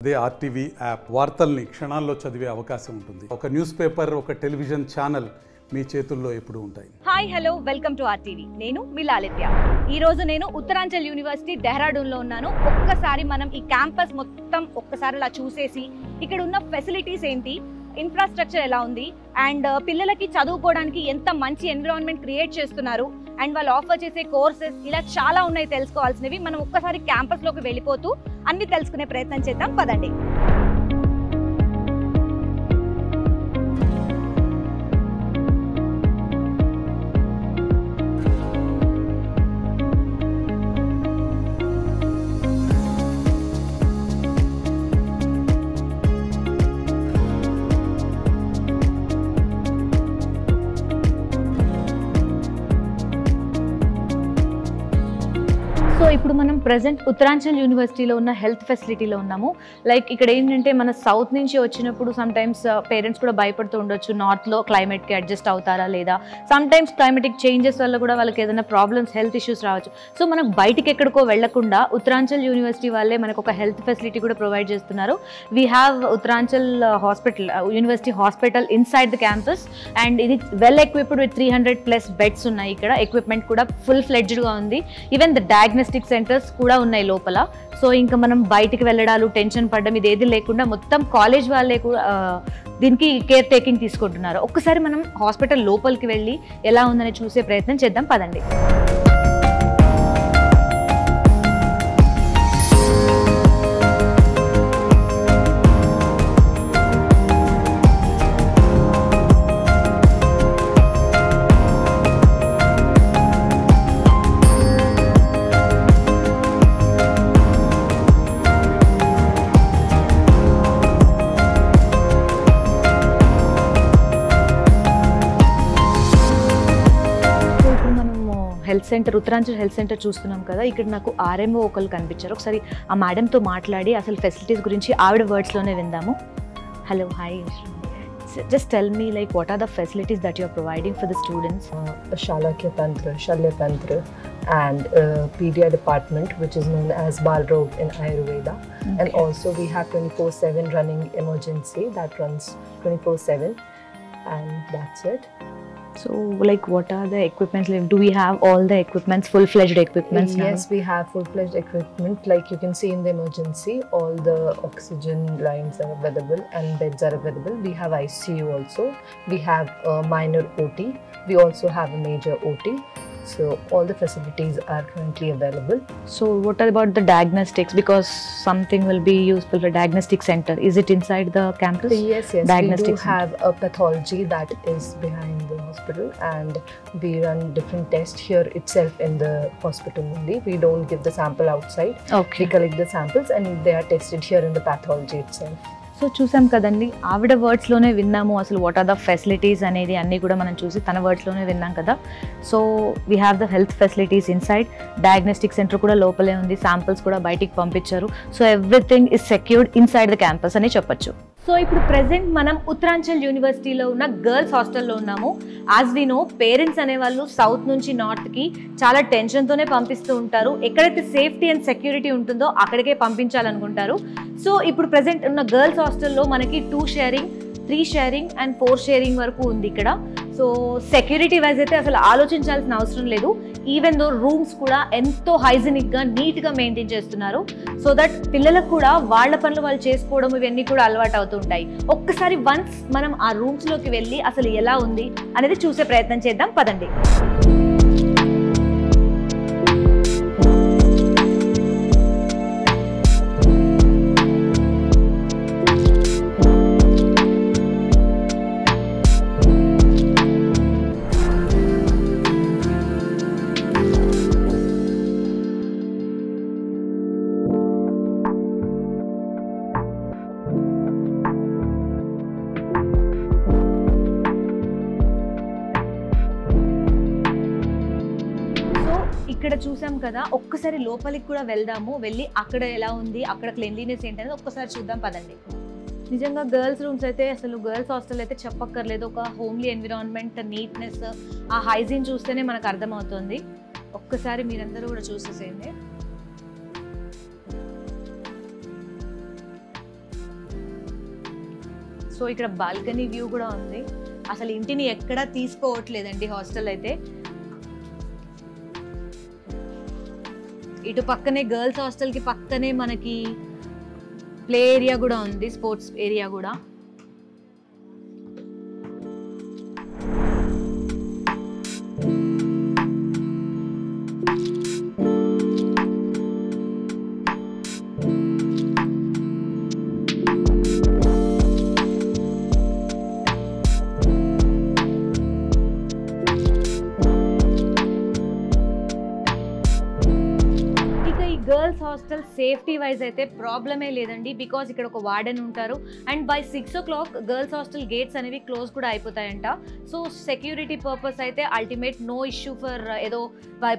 అదే RTV app వార్తల్ని క్షణాల్లో చదివే అవకాశం ఉంటుంది. ఒక న్యూస్ పేపర్, ఒక టెలివిజన్ ఛానల్ మీ చేతుల్లో ఎప్పుడూ ఉంటాయి. Hi hello welcome to RTV. నేను మీ లాలిత్య. ఈ రోజు నేను ఉత్తరాంచల్ యూనివర్సిటీ డెహ్రాడూన్లో ఉన్నాను. ఒక్కసారి మనం ఈ క్యాంపస్ మొత్తం ఒక్కసారి అలా చూసేసి ఇక్కడ ఉన్న ఫెసిలిటీస్ ఏంటి, ఇన్ఫ్రాస్ట్రక్చర్ ఎలా ఉంది, అండ్ పిల్లలకి చదువుకోవడానికి ఎంత మంచి ఎన్విరాన్మెంట్ క్రియేట్ చేస్తున్నారు, అండ్ వాళ్ళు ఆఫర్ చేసే కోర్సెస్ ఇలా చాలా ఉన్నాయి తెలుసుకోవాల్సినవి. మనం ఒక్కసారి క్యాంపస్లోకి వెళ్ళిపోతూ అన్ని తెలుసుకునే ప్రయత్నం చేద్దాం. పదండి. సో ఇప్పుడు మనం ప్రెసెంట్ ఉత్తరాంచల్ యూనివర్సిటీలో ఉన్న హెల్త్ ఫెసిలిటీలో ఉన్నాము. లైక్ ఇక్కడ ఏంటంటే మన సౌత్ నుంచి వచ్చినప్పుడు సమ్ టైమ్స్ పేరెంట్స్ కూడా భయపడుతూ ఉండొచ్చు, నార్త్లో క్లైమేట్కి అడ్జస్ట్ అవుతారా లేదా, సమ్ టైమ్స్ క్లైమేటిక్ చేంజెస్ వల్ల కూడా వాళ్ళకి ఏదైనా ప్రాబ్లమ్స్, హెల్త్ ఇష్యూస్ రావచ్చు. సో మనకు బయటికి ఎక్కడికో వెళ్లకుండా ఉత్తరాంచల్ యూనివర్సిటీ వాళ్ళే మనకు ఒక హెల్త్ ఫెసిలిటీ కూడా ప్రొవైడ్ చేస్తున్నారు. We have Uttaranchal hospital, university hospital inside the campus, and ఇది వెల్ ఎక్విప్డ్ విత్ 300+ బెడ్స్ ఉన్నాయి. ఇక్కడ ఎక్విప్మెంట్ కూడా ఫుల్ ఫ్లెడ్జ్డ్గా ఉంది. ఈవెన్ ద డయాగ్నోస్టిక్ సెంటర్స్ కూడా ఉన్నాయి లోపల. సో ఇంకా మనం బయటికి వెళ్ళడాలు, టెన్షన్ పడడం ఇదేది లేకుండా మొత్తం కాలేజ్ వాళ్ళే కూడా దీనికి కేర్ టేకింగ్ తీసుకుంటున్నారు. ఒక్కసారి మనం హాస్పిటల్ లోపలికి వెళ్ళి ఎలా ఉందని చూసే ప్రయత్నం చేద్దాం. పదండి. Health centre, Uttaranchal health centre చూస్తున్నాం కదా. ఇక్కడ నాకు ఆర్ఎంఓ ఒకళ్ళు కనిపించారు. ఒకసారి ఆ మేడంతో మాట్లాడి అసలు ఫెసిలిటీస్ గురించి ఆవిడ వర్డ్స్లోనే విందాము. Hello, hi. Just tell me, like, what are the facilities that you are providing for the students? Shalakya Tantra, Shalya Tantra, and Pedia department, which is known as Balrog in Ayurveda. Okay. And also we have 24/7 running emergency that runs 24/7, and that's it. So, like, what are the equipments? Like, do we have all the equipments, full-fledged equipments now? Yes, we have full-fledged equipment. Like you can see in the emergency, all the oxygen lines are available and beds are available. We have ICU also. We have a minor OT. We also have a major OT. So all the facilities are currently available. So what about the diagnostics? Because something will be useful for diagnostic center. Is it inside the campus? Yes. We do have a pathology that is behind the hospital, and we run different tests here itself in the hospital only. We don't give the sample outside. Okay. We collect the samples and they are tested here in the pathology itself. So చూసాం కదండి, ఆవిడ వర్డ్స్లోనే విన్నాము అసలు what are the facilities అనేది అన్నీ కూడా మనం చూసి తన వర్డ్స్లోనే విన్నాం కదా. So we have the health facilities inside, diagnostic centre కూడా లోపలే ఉంది, శాంపిల్స్ కూడా బయటికి పంపించారు. So everything is secured inside the campus అని చెప్పొచ్చు. సో ఇప్పుడు ప్రెసెంట్ మనం ఉత్తరాంచల్ యూనివర్సిటీలో ఉన్న గర్ల్స్ హాస్టల్లో ఉన్నాము. యాజ్ వి నో, పేరెంట్స్ అనేవాళ్ళు సౌత్ నుంచి నార్త్కి చాలా టెన్షన్తోనే పంపిస్తూ ఉంటారు. ఎక్కడైతే సేఫ్టీ అండ్ సెక్యూరిటీ ఉంటుందో అక్కడికే పంపించాలనుకుంటారు. సో ఇప్పుడు ప్రెసెంట్ ఉన్న గర్ల్స్ హాస్టల్లో మనకి 2 షేరింగ్, 3 షేరింగ్ అండ్ 4 షేరింగ్ వరకు ఉంది ఇక్కడ. సో సెక్యూరిటీ వైజ్ అయితే అసలు ఆలోచించాల్సిన అవసరం లేదు. ఈవెన్ దో రూమ్స్ కూడా ఎంతో హైజీనిక్గా, నీట్గా మెయింటైన్ చేస్తున్నారు. సో దట్ పిల్లలకు కూడా వాళ్ళ పనులు వాళ్ళు చేసుకోవడం ఇవన్నీ కూడా అలవాటు అవుతూ ఉంటాయి. ఒక్కసారి వన్స్ మనం ఆ రూమ్స్లోకి వెళ్ళి అసలు ఎలా ఉంది అనేది చూసే ప్రయత్నం చేద్దాం. పదండి. ఇక్కడ చూసాం కదా, ఒక్కసారి లోపలికి కూడా వెళ్దాము. వెళ్ళి అక్కడ ఎలా ఉంది, అక్కడ క్లెన్లీనెస్ ఏంటనేది ఒక్కసారి చూద్దాం. పదండి. నిజంగా గర్ల్స్ రూమ్స్ అయితే అసలు గర్ల్స్ హాస్టల్ అయితే చెప్పక్కర్లేదు. ఒక హోమ్లీ ఎన్విరాన్మెంట్, నీట్నెస్, ఆ హైజీన్ చూస్తేనే మనకు అర్థమవుతుంది. ఒక్కసారి మీరందరూ కూడా చూసేసేయండి. సో ఇక్కడ బాల్కనీ వ్యూ కూడా ఉంది. అసలు ఇంటిని ఎక్కడా తీసుకోవట్లేదండి హాస్టల్ అయితే. ఇటు పక్కనే గర్ల్స్ హాస్టల్కి పక్కనే మనకి ప్లే ఏరియా కూడా ఉంది, స్పోర్ట్స్ ఏరియా కూడా. గర్ల్స్ హాస్టల్ సేఫ్టీ వైజ్ అయితే ప్రాబ్లమే లేదండి, బికాజ్ ఇక్కడ ఒక వార్డెన్ ఉంటారు. And by 6 o'clock girls hostel gates అనేవి క్లోజ్ కూడా అయిపోతాయంట. సో సెక్యూరిటీ పర్పస్ అయితే అల్టిమేట్ నో ఇష్యూ ఫర్ ఏదో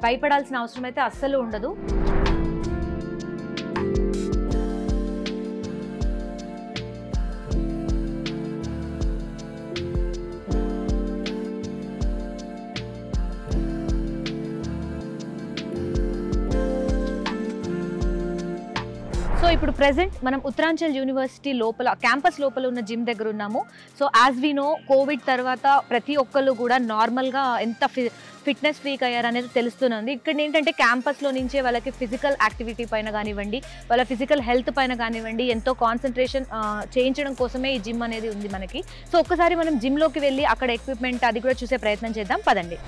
భయపడాల్సిన అవసరం అయితే అస్సలు ఉండదు. సో ఇప్పుడు ప్రెసెంట్ మనం ఉత్తరాంచల్ యూనివర్సిటీ లోపల క్యాంపస్ లోపల ఉన్న జిమ్ దగ్గర ఉన్నాము. So as we know covid తర్వాత ప్రతి ఒక్కళ్ళు కూడా నార్మల్గా ఎంత ఫిట్నెస్ ఫ్రీక్ అయ్యారు అనేది తెలుస్తుంది. ఇక్కడ ఏంటంటే క్యాంపస్లో నుంచే వాళ్ళకి ఫిజికల్ యాక్టివిటీ పైన కానివ్వండి, వాళ్ళ ఫిజికల్ హెల్త్ పైన కానివ్వండి ఎంతో కాన్సన్ట్రేషన్ చేయించడం కోసమే ఈ జిమ్ అనేది ఉంది మనకి. సో ఒక్కసారి మనం జిమ్లోకి వెళ్ళి అక్కడ ఎక్విప్మెంట్ అది కూడా చూసే ప్రయత్నం చేద్దాం, పదండి.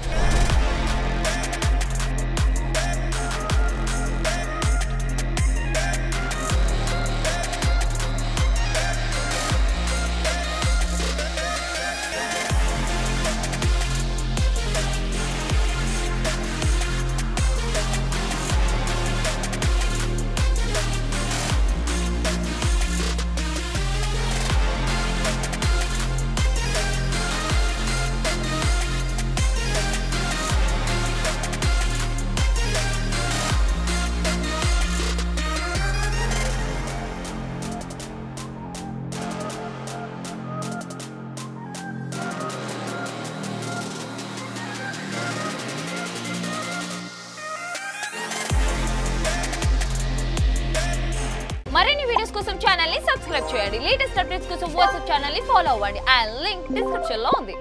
మరిన్ని వీడియోస్ కోసం ఛానల్ ని సబ్స్క్రైబ్ చేయండి. లేటెస్ట్ అప్డేట్స్ కోసం వాట్సాప్ ఛానల్ ని ఫాలో అవ్వండి. ఆ లింక్ డిస్క్రిప్షన్ లో ఉంది.